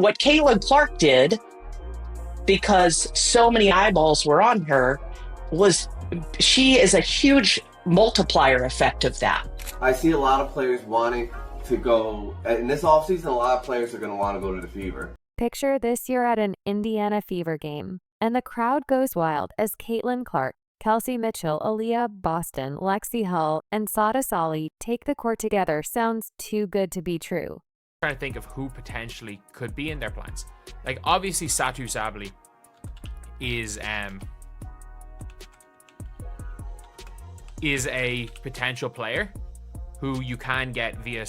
What Caitlyn Clark did, because so many eyeballs were on her, was she is a huge multiplier effect of that. I see a lot of players wanting to go, in this offseason, a lot of players are going to want to go to the Fever. Picture this year at an Indiana Fever game, and the crowd goes wild as Caitlyn Clark, Kelsey Mitchell, Aaliyah Boston, Lexi Hull, and Sada Sali take the court together. Sounds too good to be true. Trying to think of who potentially could be in their plans. Like, obviously Satu Sabali is a potential player who you can get via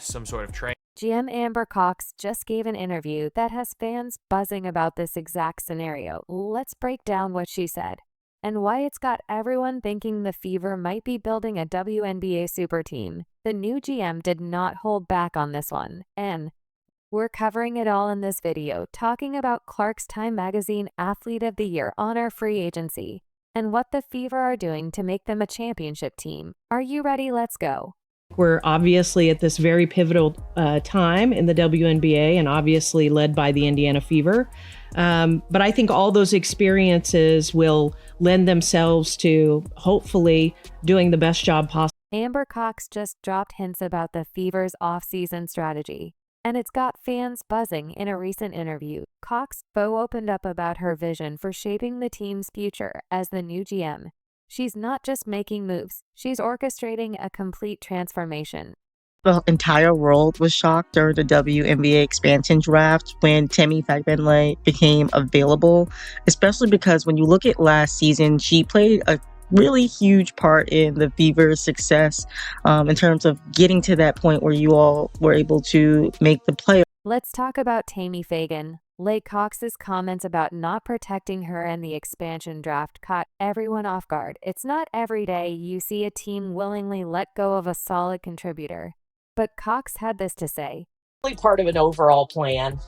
some sort of trade. GM Amber Cox just gave an interview that has fans buzzing about this exact scenario. Let's break down what she said and why it's got everyone thinking the Fever might be building a WNBA super team. The new GM did not hold back on this one, and we're covering it all in this video, talking about Clark's Time Magazine Athlete of the Year honor free agency, and what the Fever are doing to make them a championship team. Are you ready? Let's go. We're obviously at this very pivotal time in the WNBA, and obviously led by the Indiana Fever. But I think all those experiences will lend themselves to hopefully doing the best job possible. Amber Cox just dropped hints about the Fever's off-season strategy, and it's got fans buzzing. In a recent interview, Cox opened up about her vision for shaping the team's future as the new GM. She's not just making moves, she's orchestrating a complete transformation. The entire world was shocked during the WNBA expansion draft when Tammy Fagbenle became available, especially because when you look at last season, she played a really huge part in the Fever's success in terms of getting to that point where you all were able to make the playoffs. Let's talk about Tammy Fagan. Lake Cox's comments about not protecting her in the expansion draft caught everyone off guard. It's not every day you see a team willingly let go of a solid contributor. But Cox had this to say. Part of an overall plan,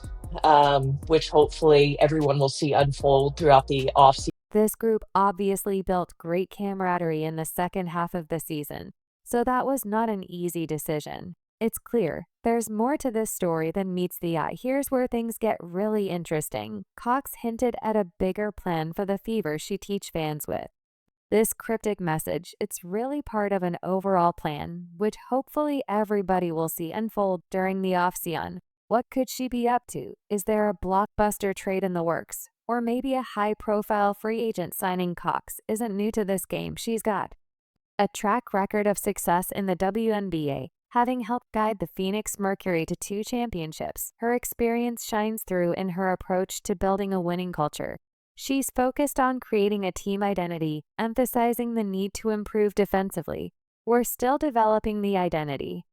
which hopefully everyone will see unfold throughout the offseason. This group obviously built great camaraderie in the second half of the season, so that was not an easy decision. It's clear there's more to this story than meets the eye. Here's where things get really interesting. Cox hinted at a bigger plan for the Fever she teach fans with. This cryptic message, it's really part of an overall plan, which hopefully everybody will see unfold during the offseason. What could she be up to? Is there a blockbuster trade in the works? Or maybe a high-profile free agent signing? Cox isn't new to this game. She's got a track record of success in the WNBA, having helped guide the Phoenix Mercury to 2 championships. Her experience shines through in her approach to building a winning culture. She's focused on creating a team identity, emphasizing the need to improve defensively. We're still developing the identity.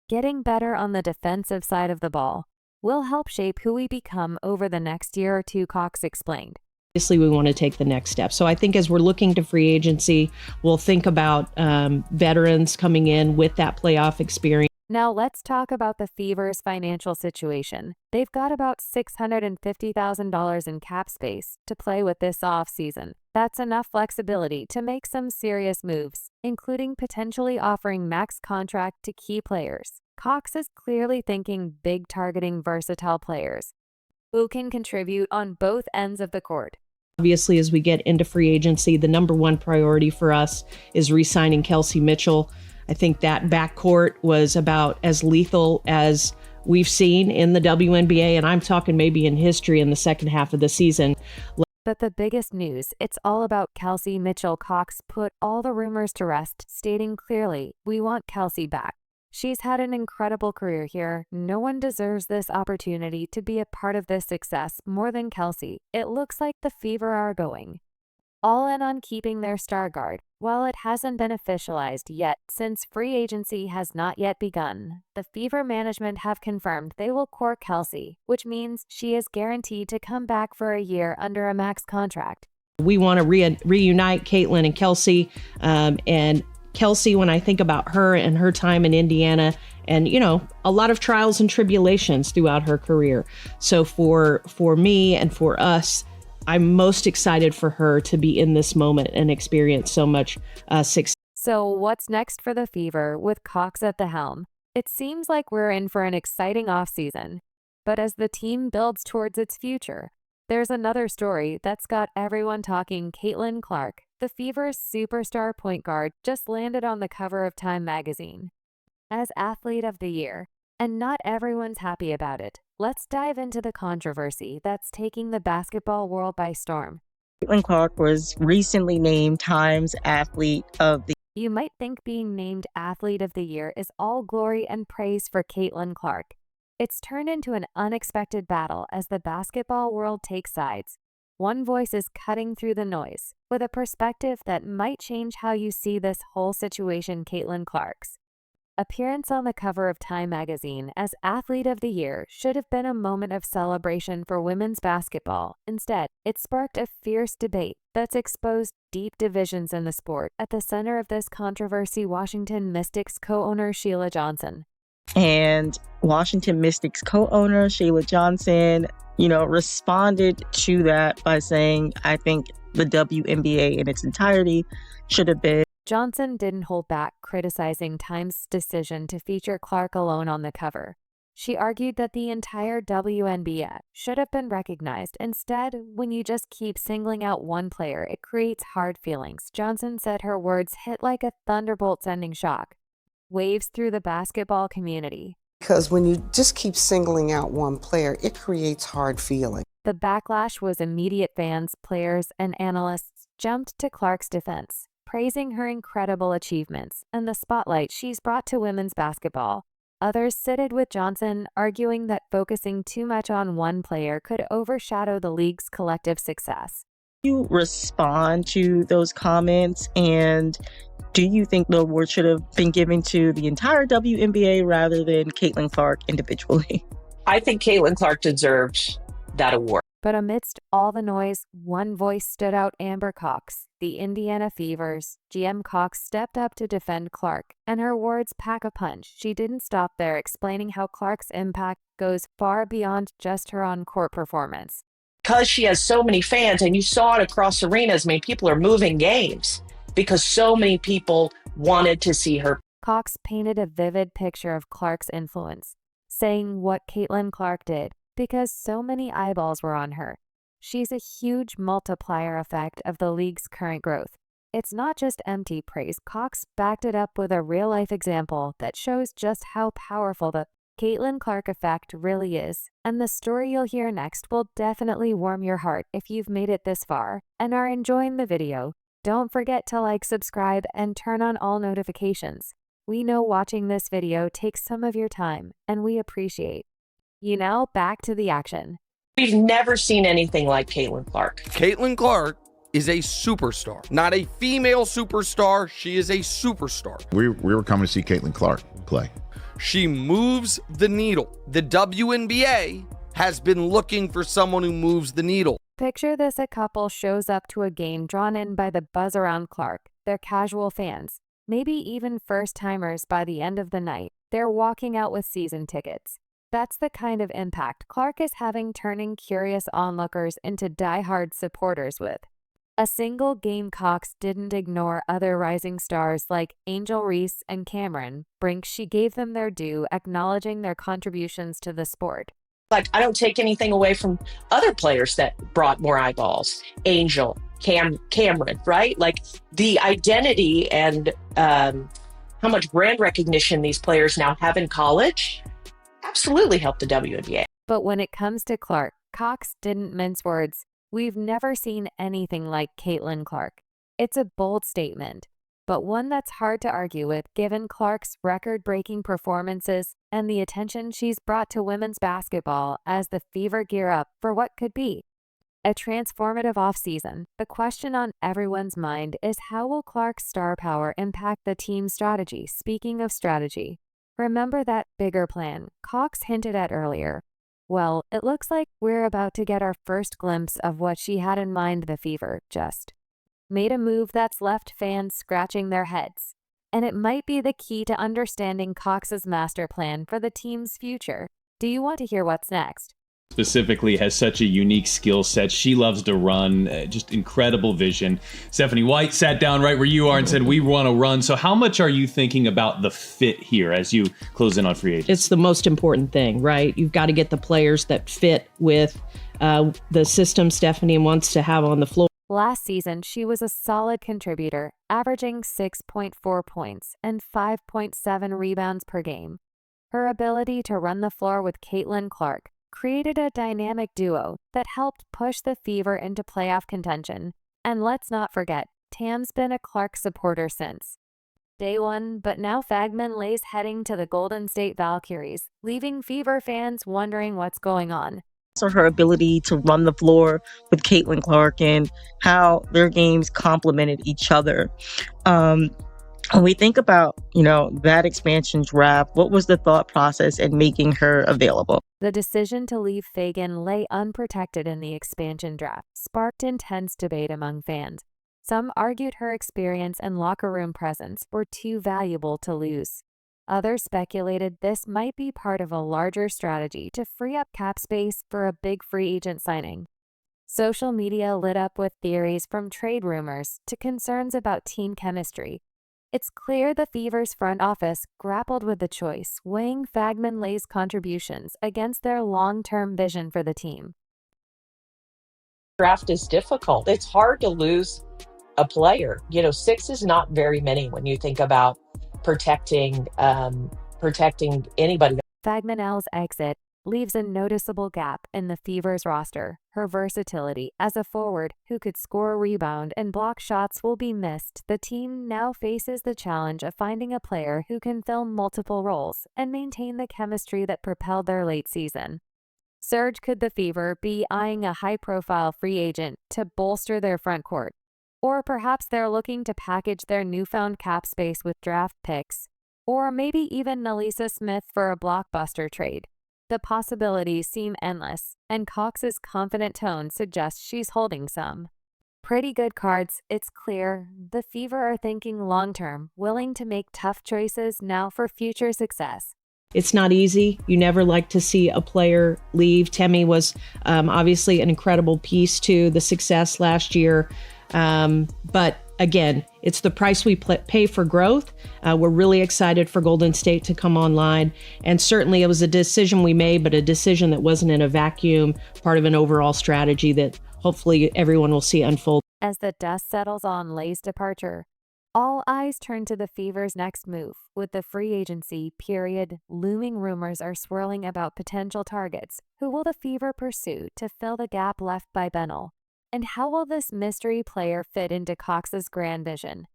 Getting better on the defensive side of the ball will help shape who we become over the next year or two, Cox explained. Obviously, we want to take the next step. So I think as we're looking to free agency, we'll think about veterans coming in with that playoff experience. Now let's talk about the Fever's financial situation. They've got about $650,000 in cap space to play with this offseason. That's enough flexibility to make some serious moves, including potentially offering max contract to key players. Cox is clearly thinking big, targeting versatile players who can contribute on both ends of the court. Obviously, as we get into free agency, the number one priority for us is re-signing Kelsey Mitchell. I think that backcourt was about as lethal as we've seen in the WNBA, and I'm talking maybe in history in the second half of the season. But the biggest news, it's all about Kelsey Mitchell. Cox put all the rumors to rest, stating clearly, "We want Kelsey back. She's had an incredible career here. No one deserves this opportunity to be a part of this success more than Kelsey." It looks like the Fever are going all in on keeping their star guard. While it hasn't been officialized yet, since free agency has not yet begun, the Fever management have confirmed they will court Kelsey, which means she is guaranteed to come back for a year under a max contract. We want to reunite Caitlyn and Kelsey, and Kelsey, when I think about her and her time in Indiana, and, you know, a lot of trials and tribulations throughout her career. So for me and for us, I'm most excited for her to be in this moment and experience so much success. So what's next for the Fever with Cox at the helm? It seems like we're in for an exciting offseason. but as the team builds towards its future. There's another story that's got everyone talking. Caitlyn Clark, the Fever's superstar point guard, just landed on the cover of Time magazine as Athlete of the Year, and not everyone's happy about it. Let's dive into the controversy that's taking the basketball world by storm. Caitlyn Clark was recently named Time's Athlete of the You might think being named Athlete of the Year is all glory and praise for Caitlyn Clark. It's turned into an unexpected battle as the basketball world takes sides. One voice is cutting through the noise, with a perspective that might change how you see this whole situation. Caitlyn Clark's appearance on the cover of Time magazine as Athlete of the Year should have been a moment of celebration for women's basketball. Instead, it sparked a fierce debate that's exposed deep divisions in the sport. At the center of this controversy, Washington Mystics co-owner Sheila Johnson. And Washington Mystics co-owner Sheila Johnson, responded to that by saying, I think the WNBA in its entirety should have been. Johnson didn't hold back criticizing Time's decision to feature Clark alone on the cover. She argued that the entire WNBA should have been recognized. Instead, when you just keep singling out one player, it creates hard feelings. Johnson said her words hit like a thunderbolt, sending shock waves through the basketball community. Because when you just keep singling out one player, it creates hard feelings. The backlash was immediate. Fans, players, and analysts jumped to Clark's defense, praising her incredible achievements and the spotlight she's brought to women's basketball. Others sided with Johnson, arguing that focusing too much on one player could overshadow the league's collective success. You respond to those comments, and do you think the award should have been given to the entire WNBA rather than Caitlyn Clark individually? I think Caitlyn Clark deserved that award. But amidst all the noise, one voice stood out. Amber Cox, the Indiana Fever's GM. Cox stepped up to defend Clark, and her words pack a punch. She didn't stop there, explaining how Clark's impact goes far beyond just her on-court performance. Because she has so many fans, and you saw it across arenas, people are moving games because so many people wanted to see her. Cox painted a vivid picture of Clark's influence, saying what Caitlyn Clark did because so many eyeballs were on her. She's a huge multiplier effect of the league's current growth. It's not just empty praise. Cox backed it up with a real-life example that shows just how powerful the Caitlyn Clark effect really is. And the story you'll hear next will definitely warm your heart if you've made it this far and are enjoying the video. Don't forget to like, subscribe, and turn on all notifications. We know watching this video takes some of your time, and we appreciate. Now back to the action. We've never seen anything like Caitlyn Clark. Caitlyn Clark is a superstar, not a female superstar. She is a superstar. We were coming to see Caitlyn Clark play. She moves the needle. The WNBA has been looking for someone who moves the needle. Picture this: a couple shows up to a game drawn in by the buzz around Clark. They're casual fans, maybe even first-timers by the end of the night. They're walking out with season tickets. That's the kind of impact Clark is having, turning curious onlookers into die-hard supporters with a single game. Cox didn't ignore other rising stars like Angel Reese and Cameron Brink. She gave them their due, acknowledging their contributions to the sport. I don't take anything away from other players that brought more eyeballs. Angel, Cameron, right? The identity and how much brand recognition these players now have in college absolutely helped the WNBA. But when it comes to Clark, Cox didn't mince words. We've never seen anything like Caitlyn Clark. It's a bold statement, but one that's hard to argue with given Clark's record-breaking performances and the attention she's brought to women's basketball as the Fever gear up for what could be a transformative offseason. The question on everyone's mind is, how will Clark's star power impact the team's strategy? Speaking of strategy, remember that bigger plan Cox hinted at earlier? Well, it looks like we're about to get our first glimpse of what she had in mind. The Fever just made a move that's left fans scratching their heads, and it might be the key to understanding Cox's master plan for the team's future. Do you want to hear what's next? specifically has such a unique skill set. She loves to run, just incredible vision. Stephanie White sat down right where you are and said, we want to run. So how much are you thinking about the fit here as you close in on free agency? It's the most important thing, right? You've got to get the players that fit with the system Stephanie wants to have on the floor. Last season, she was a solid contributor, averaging 6.4 points and 5.7 rebounds per game. Her ability to run the floor with Caitlyn Clark created a dynamic duo that helped push the Fever into playoff contention. And let's not forget, Tam's been a Clark supporter since day one, but now Fagman lays heading to the Golden State Valkyries, leaving Fever fans wondering what's going on. So her ability to run the floor with Caitlyn Clark and how their games complemented each other. When we think about, that expansion draft, what was the thought process in making her available? The decision to leave Fagan lay unprotected in the expansion draft sparked intense debate among fans. Some argued her experience and locker room presence were too valuable to lose. Others speculated this might be part of a larger strategy to free up cap space for a big free agent signing. Social media lit up with theories from trade rumors to concerns about team chemistry. It's clear the Fever's front office grappled with the choice, weighing Fagman-Lay's contributions against their long-term vision for the team. Draft is difficult. It's hard to lose a player. 6 is not very many when you think about protecting anybody. Fagman-L's exit leaves a noticeable gap in the Fever's roster. Her versatility as a forward who could score, rebound, and block shots will be missed. The team now faces the challenge of finding a player who can fill multiple roles and maintain the chemistry that propelled their late season. Surge, could the Fever be eyeing a high-profile free agent to bolster their front court? Or perhaps they're looking to package their newfound cap space with draft picks, or maybe even Nalisa Smith for a blockbuster trade. The possibilities seem endless, and Cox's confident tone suggests she's holding some. Pretty good cards, it's clear. The Fever are thinking long-term, willing to make tough choices now for future success. It's not easy. You never like to see a player leave. Temi was obviously an incredible piece to the success last year. But again, it's the price we pay for growth. We're really excited for Golden State to come online. And certainly it was a decision we made, but a decision that wasn't in a vacuum, part of an overall strategy that hopefully everyone will see unfold. As the dust settles on Lay's departure, all eyes turn to the Fever's next move. With the free agency period looming, rumors are swirling about potential targets. Who will the Fever pursue to fill the gap left by Bennell? And how will this mystery player fit into Cox's grand vision?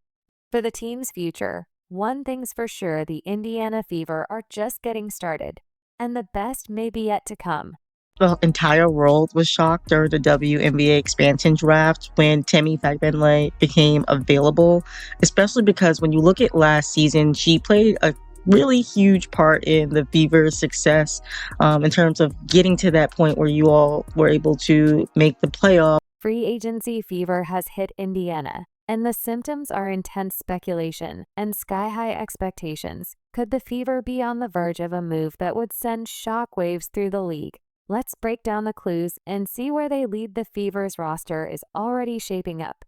For the team's future, one thing's for sure, the Indiana Fever are just getting started, and the best may be yet to come. The entire world was shocked during the WNBA expansion draft when Temi Fagbenley became available, especially because when you look at last season, she played a really huge part in the Fever's success in terms of getting to that point where you all were able to make the playoffs. Free agency fever has hit Indiana, and the symptoms are intense speculation and sky-high expectations. Could the Fever be on the verge of a move that would send shockwaves through the league? Let's break down the clues and see where they lead. The Fever's roster is already shaping up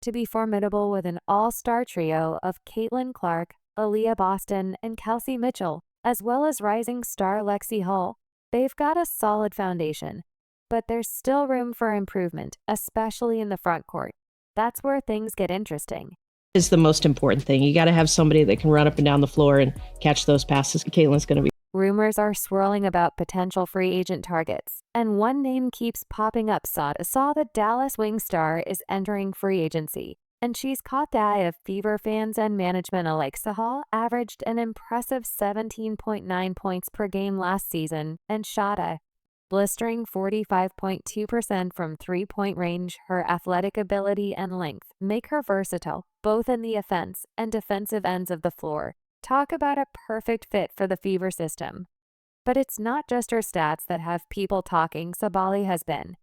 to be formidable with an all-star trio of Caitlyn Clark, Aaliyah Boston, and Kelsey Mitchell, as well as rising star Lexi Hull. They've got a solid foundation, but there's still room for improvement, especially in the front court. That's where things get interesting. Is the most important thing. You got to have somebody that can run up and down the floor and catch those passes. Caitlyn's going to be. Rumors are swirling about potential free agent targets, and one name keeps popping up. Saw the Dallas Wing star is entering free agency, and she's caught the eye of Fever fans and management alike. Sahal averaged an impressive 17.9 points per game last season and shot a blistering 45.2% from three-point range. Her athletic ability and length make her versatile, both in the offense and defensive ends of the floor. Talk about a perfect fit for the Fever system. But it's not just her stats that have people talking. Sabali has been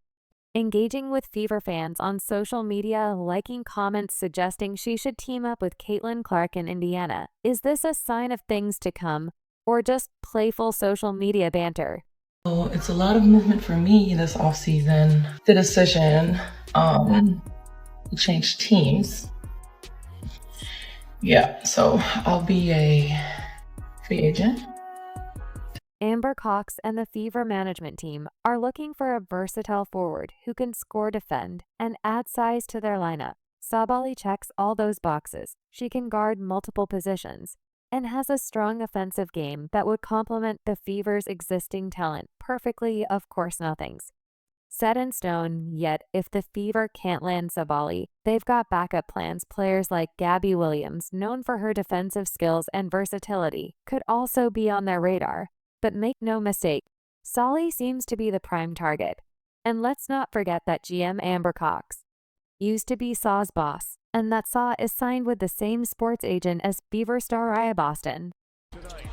engaging with Fever fans on social media, liking comments suggesting she should team up with Caitlyn Clark in Indiana. Is this a sign of things to come, or just playful social media banter? So it's a lot of movement for me this offseason. The decision to change teams. Yeah, so I'll be a free agent. Amber Cox and the Fever management team are looking for a versatile forward who can score, defend, and add size to their lineup. Sabally checks all those boxes. She can guard multiple positions and has a strong offensive game that would complement the Fever's existing talent perfectly. Of course, nothing's set in stone yet. If the Fever can't land Sabally, they've got backup plans. Players like Gabby Williams, known for her defensive skills and versatility, could also be on their radar. But make no mistake, Solly seems to be the prime target. And let's not forget that GM Amber Cox used to be Saw's boss, and that Saw is signed with the same sports agent as Beaver star Raya Boston. Tonight,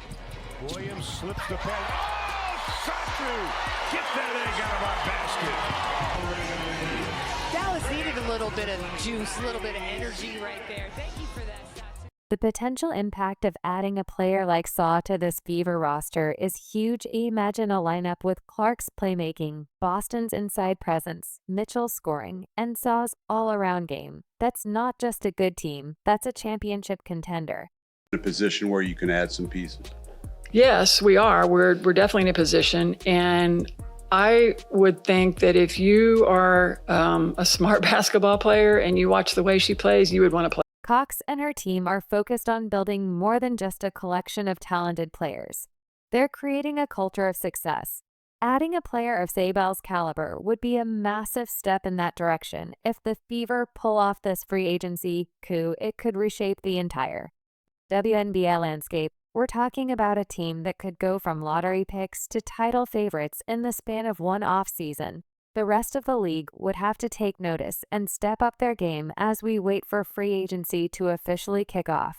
Williams slips the pen. Oh, Satu! Get that egg out of our basket. Dallas needed a little bit of juice, a little bit of energy right there. Thank you for that. The potential impact of adding a player like Saw to this Fever roster is huge. Imagine a lineup with Clark's playmaking, Boston's inside presence, Mitchell's scoring, and Saw's all-around game. That's not just a good team, that's a championship contender. A position where you can add some pieces. Yes, we are. We're definitely in a position, and I would think that if you are a smart basketball player and you watch the way she plays, you would want to play. Cox and her team are focused on building more than just a collection of talented players. They're creating a culture of success. Adding a player of Sabale's caliber would be a massive step in that direction. If the Fever pull off this free agency coup, it could reshape the entire WNBA landscape. We're talking about a team that could go from lottery picks to title favorites in the span of one off-season. The rest of the league would have to take notice and step up their game as we wait for free agency to officially kick off.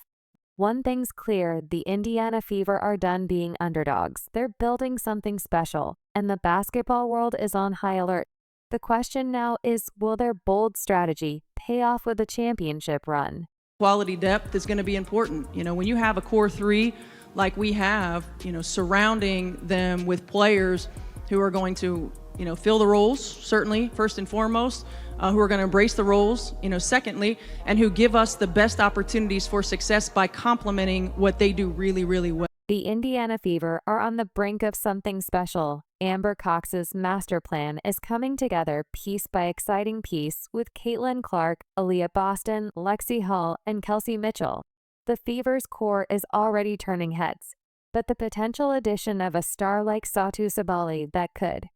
One thing's clear, the Indiana Fever are done being underdogs. They're building something special, and the basketball world is on high alert. The question now is, will their bold strategy pay off with a championship run? Quality depth is going to be important. When you have a core three like we have, surrounding them with players who are going to fill the roles, certainly, first and foremost, who are going to embrace the roles, secondly, and who give us the best opportunities for success by complementing what they do really, really well. The Indiana Fever are on the brink of something special. Amber Cox's master plan is coming together piece by exciting piece with Caitlyn Clark, Aaliyah Boston, Lexi Hull, and Kelsey Mitchell. The Fever's core is already turning heads, but the potential addition of a star like Satu Sabally that could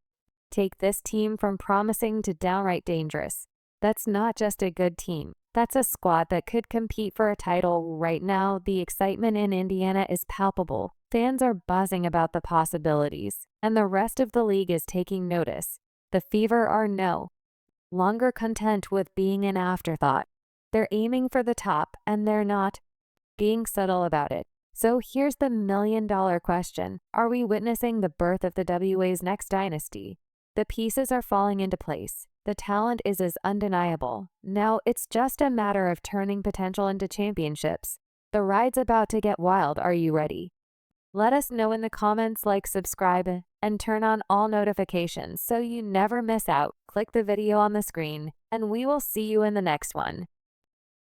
take this team from promising to downright dangerous. That's not just a good team. That's a squad that could compete for a title. Right now, the excitement in Indiana is palpable. Fans are buzzing about the possibilities, and the rest of the league is taking notice. The Fever are no longer content with being an afterthought. They're aiming for the top, and they're not being subtle about it. So here's the million-dollar question. Are we witnessing the birth of the WA's next dynasty? The pieces are falling into place. The talent is as undeniable. Now it's just a matter of turning potential into championships. The ride's about to get wild. Are you ready? Let us know in the comments, like, subscribe, and turn on all notifications so you never miss out. Click the video on the screen, and we will see you in the next one.